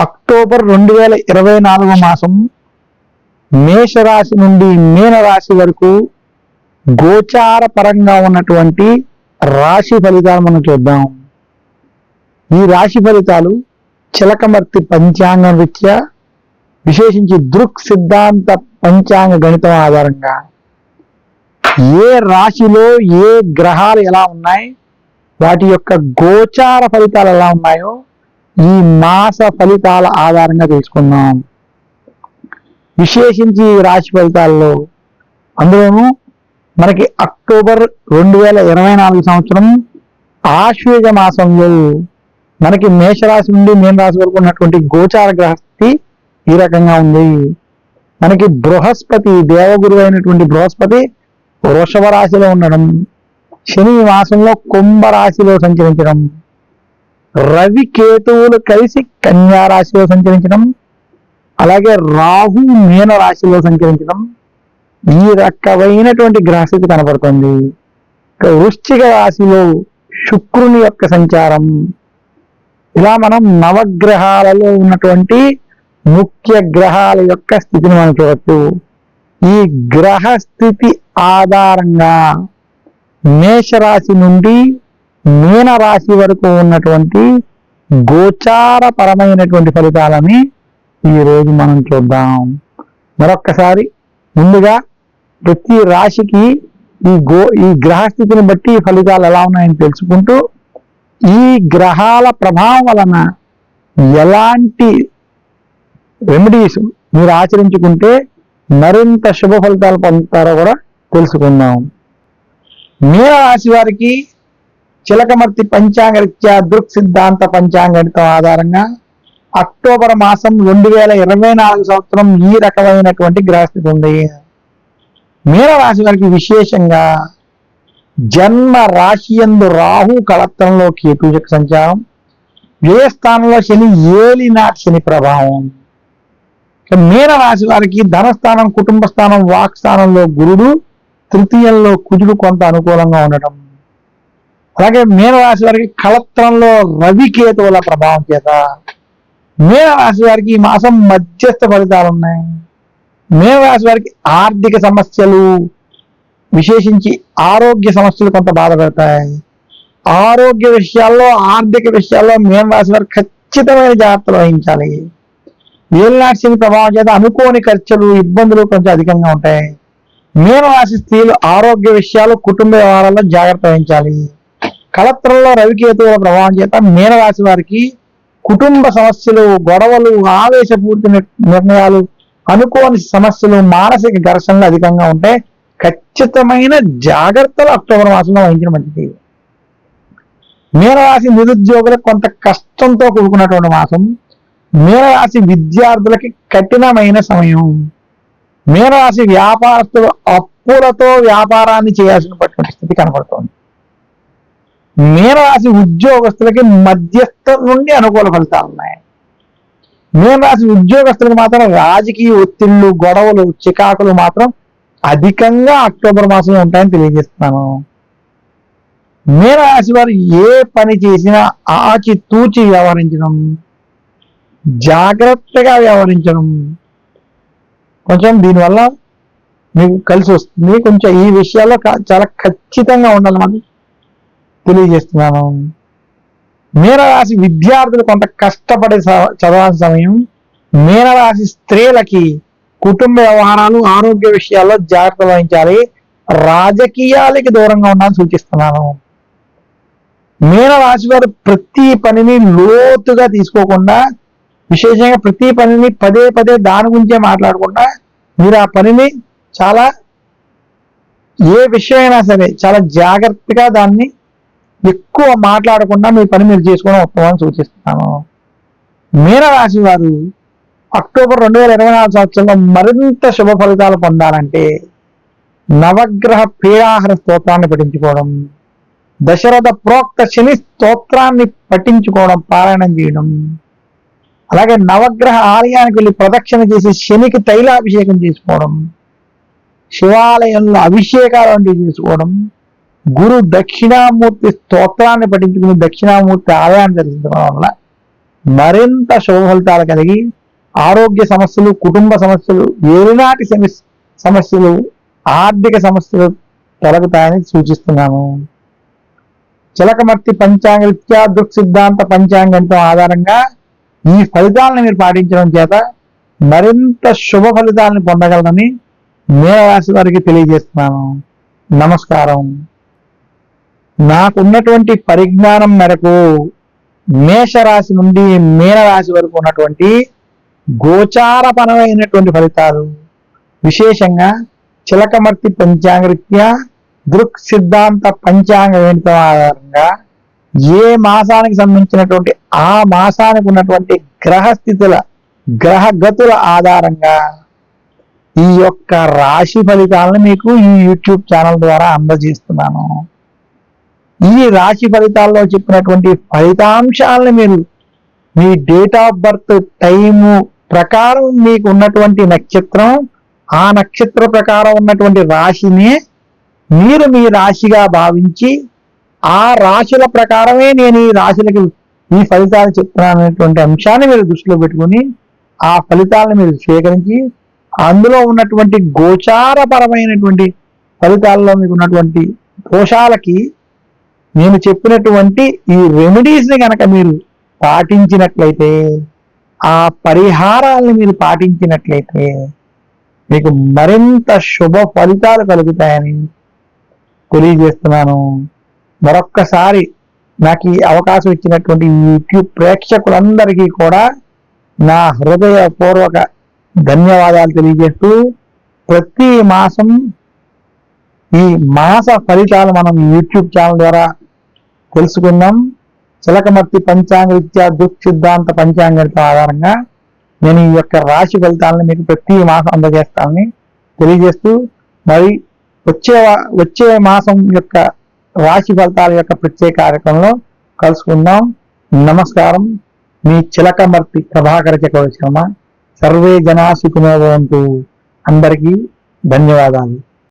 October 2024 మాసం మేషరాశి నుండి మీనరాశి వరకు గోచార పరంగా ఉన్నటువంటి రాశి ఫలితాలు మనం చూద్దాం. ఈ రాశి ఫలితాలు చిలకమర్తి పంచాంగం రీత్యా, విశేషించి దృక్ సిద్ధాంత పంచాంగ గణితం ఆధారంగా ఏ రాశిలో ఏ గ్రహాలు ఎలా ఉన్నాయి, వాటి యొక్క గోచార ఫలితాలు ఎలా ఉన్నాయో ఈ మాస ఫలితాల ఆధారంగా తెలుసుకుందాం. విశేషించి ఈ రాశి ఫలితాల్లో అందులోనూ మనకి అక్టోబర్ 2024 సంవత్సరం ఆశ్వేజ మాసంలో మనకి మేషరాశి నుండి మీనరాశి వరకు ఉన్నటువంటి గోచార గ్రహస్థితి ఈ రకంగా ఉంది. మనకి బృహస్పతి, దేవగురు అయినటువంటి బృహస్పతి వృషభ రాశిలో ఉండడం, శని మాసంలో కుంభ రాశిలో సంచరించడం, రవి కేతువులు కలిసి కన్యా రాశిలో సంచరించడం, అలాగే రాహు మీన రాశిలో సంచరించడం, ఈ రకమైనటువంటి గ్రహస్థితి కనబడుతుంది. వృశ్చిక రాశిలో శుక్రుని యొక్క సంచారం, ఇలా మనం నవగ్రహాలలో ఉన్నటువంటి ముఖ్య గ్రహాల యొక్క స్థితిని మనం చూడవచ్చు. ఈ గ్రహ స్థితి ఆధారంగా మేషరాశి నుండి మీన రాశి వరకు ఉన్నటువంటి గోచారపరమైనటువంటి ఫలితాలని ఈరోజు మనం చూద్దాం. మరొక్కసారి ముందుగా ప్రతి రాశికి ఈ గ్రహస్థితిని బట్టి ఫలితాలు ఎలా ఉన్నాయని తెలుసుకుంటూ, ఈ గ్రహాల ప్రభావం వలన ఎలాంటి రెమెడీస్ మీరు ఆచరించుకుంటే మరింత శుభ ఫలితాలు పొందుతారో కూడా తెలుసుకుందాం. మీన రాశి వారికి చిలకమర్తి పంచాంగ రీత్యా దృక్ సిద్ధాంత పంచాంగణితం ఆధారంగా అక్టోబర్ మాసం 2024 సంవత్సరం ఈ రకమైనటువంటి గ్రహస్థితి ఉంది. మీన రాశి వారికి విశేషంగా జన్మ రాశి యందు రాహు కళత్రంలో కేతు యొక్క సంచారం, వ్యయస్థానంలో శని ఏలినాటి శని ప్రభావం. మీన రాశి వారికి ధనస్థానం, కుటుంబ స్థానం, వాక్ స్థానంలో గురుడు, తృతీయంలో కుజుడు కొంత అనుకూలంగా ఉండటం, అలాగే మీనరాశి వారికి కళత్రంలో రవి కేతువుల ప్రభావం చేత మీనరాశి వారికి ఈ మాసం మధ్యస్థ ఫలితాలు ఉన్నాయి. మీనరాశి వారికి ఆర్థిక సమస్యలు, విశేషించి ఆరోగ్య సమస్యలు కొంత బాధ పెడతాయి. ఆరోగ్య విషయాల్లో, ఆర్థిక విషయాల్లో మీనరాశి వారికి ఖచ్చితమైన జాగ్రత్తలు వహించాలి. ఏలినాటి శని ప్రభావం చేత అనుకోని ఖర్చులు, ఇబ్బందులు కొంచెం అధికంగా ఉంటాయి. మీనరాశి స్త్రీలు ఆరోగ్య విషయాలు, కుటుంబ వ్యవహారాల్లో జాగ్రత్త వహించాలి. కళత్రంలో రవికేతువుల ప్రభావం చేత మీనరాశి వారికి కుటుంబ సమస్యలు, గొడవలు, ఆవేశపూర్తి నిర్ణయాలు, అనుకోని సమస్యలు, మానసిక ఘర్షణలు అధికంగా ఉంటాయి. ఖచ్చితమైన జాగ్రత్తలు అక్టోబర్ మాసంలో వహించడం మంచిది. మీనరాశి నిరుద్యోగులకు కొంత కష్టంతో కూడుకున్నటువంటి మాసం. మీనరాశి విద్యార్థులకి కఠినమైన సమయం. మీనరాశి వ్యాపారస్తులు అప్పులతో వ్యాపారాన్ని చేయాల్సినటువంటి స్థితి కనబడుతోంది. మీనరాశి ఉద్యోగస్తులకి మధ్యస్థం నుండి అనుకూల ఫలితాలు ఉన్నాయి. మీనరాశి ఉద్యోగస్తులకు మాత్రం రాజకీయ ఒత్తిళ్లు, గొడవలు, చికాకులు మాత్రం అధికంగా అక్టోబర్ మాసంలో ఉంటాయని తెలియజేస్తున్నాను. మీనరాశి వారు ఏ పని చేసినా ఆచితూచి వ్యవహరించడం, జాగ్రత్తగా వ్యవహరించడం, కొంచెం దీనివల్ల మీకు కలిసి వస్తుంది. కొంచెం ఈ విషయాల్లో చాలా ఖచ్చితంగా ఉండాలని తెలియజేస్తున్నాను. మీనరాశి విద్యార్థులు కొంత కష్టపడే చదవాల్సిన సమయం. మీనరాశి స్త్రీలకి కుటుంబ వ్యవహారాలు, ఆరోగ్య విషయాల్లో జాగ్రత్త వహించాలి. రాజకీయాలకి దూరంగా ఉండాలని సూచిస్తున్నాను. మీనరాశి వారు ప్రతి పనిని లోతుగా తీసుకోకుండా, విశేషంగా ప్రతి పనిని పదే పదే దాని గురించే మాట్లాడకుండా, మీరు ఆ పనిని చాలా, ఏ విషయమైనా సరే చాలా జాగ్రత్తగా దాన్ని ఎక్కువ మాట్లాడకుండా మీ పని మీరు చేసుకోవడం ఉత్తమని సూచిస్తున్నాను. మీనరాశి వారు అక్టోబర్ 2024 సంవత్సరంలో మరింత శుభ ఫలితాలు పొందాలంటే నవగ్రహ పీడాహర స్తోత్రాన్ని పఠించుకోవడం, దశరథ ప్రోక్త శని స్తోత్రాన్ని పఠించుకోవడం, పారాయణం చేయడం, అలాగే నవగ్రహ ఆలయానికి వెళ్ళి ప్రదక్షిణ చేసి శనికి తైలాభిషేకం చేసుకోవడం, శివాలయంలో అభిషేకాలు వంటివి చేసుకోవడం, గురు దక్షిణామూర్తి స్తోత్రాన్ని పఠించుకుని దక్షిణామూర్తి ఆలయాన్ని దర్శించడం వల్ల మరింత శుభ ఫలితాలు కలిగి ఆరోగ్య సమస్యలు, కుటుంబ సమస్యలు, ఏలినాటి సమస్యలు, ఆర్థిక సమస్యలు తొలగుతాయని సూచిస్తున్నాను. చిలకమర్తి పంచాంగరీత్యా దృక్సిద్ధాంత పంచాంగంతో ఆధారంగా ఈ ఫలితాలను మీరు పాటించడం చేత మరింత శుభ ఫలితాలను పొందగలరని మేనరాశి వారికి తెలియజేస్తున్నాను. నమస్కారం. నాకున్నటువంటి పరిజ్ఞానం మేరకు మేషరాశి నుండి మీనరాశి వరకు ఉన్నటువంటి గోచారపరమైనటువంటి ఫలితాలు, విశేషంగా చిలకమర్తి పంచాంగరీత్యా దృక్ సిద్ధాంత పంచాంగంతో ఆధారంగా ఏ మాసానికి సంబంధించినటువంటి ఆ మాసానికి ఉన్నటువంటి గ్రహస్థితుల గ్రహగతుల ఆధారంగా ఈ యొక్క రాశి ఫలితాలను మీకు ఈ యూట్యూబ్ ఛానల్ ద్వారా అందజేస్తున్నాను. ఈ రాశి ఫలితాల్లో చెప్పినటువంటి ఫలితాంశాలను మీరు మీ డేట్ ఆఫ్ బర్త్ టైము ప్రకారం మీకు ఉన్నటువంటి నక్షత్రం, ఆ నక్షత్ర ప్రకారం ఉన్నటువంటి రాశిని మీరు మీ రాశిగా భావించి ఆ రాశుల ప్రకారమే నేను ఈ రాశులకి ఈ ఫలితాలు చెప్తున్నాను అనేటువంటి అంశాన్ని మీరు దృష్టిలో పెట్టుకుని ఆ ఫలితాలను మీరు స్వీకరించి అందులో ఉన్నటువంటి గోచారపరమైనటువంటి ఫలితాల్లో మీకు ఉన్నటువంటి దోషాలకి నేను చెప్పినటువంటి ఈ రెమెడీస్ని కనుక మీరు పాటించినట్లయితే, ఆ పరిహారాలను మీరు పాటించినట్లయితే మీకు మరింత శుభ ఫలితాలు కలుగుతాయని తెలియజేస్తున్నాను. మరొక్కసారి నాకు ఈ అవకాశం ఇచ్చినటువంటి యూట్యూబ్ ప్రేక్షకులందరికీ కూడా నా హృదయపూర్వక ధన్యవాదాలు తెలియజేస్తూ, ప్రతి మాసం ఈ మాస ఫలితాలు మనం యూట్యూబ్ ఛానల్ ద్వారా తెలుసుకుందాం. చిలకమర్తి పంచాంగరీత్యా దృక్ సిద్ధాంత పంచాంగంతో ఆధారంగా నేను ఈ యొక్క రాశి ఫలితాలను మీకు ప్రతి మాసం అందజేస్తానని తెలియజేస్తూ, మరి వచ్చే మాసం యొక్క రాశి ఫలితాల యొక్క ప్రత్యేక కార్యక్రమంలో కలుసుకుందాం. నమస్కారం. మీ చిలకమర్తి ప్రభాకర చక్రవర్తి శర్మ. సర్వే జనా సుఖినో భవంతు. అందరికీ ధన్యవాదాలు.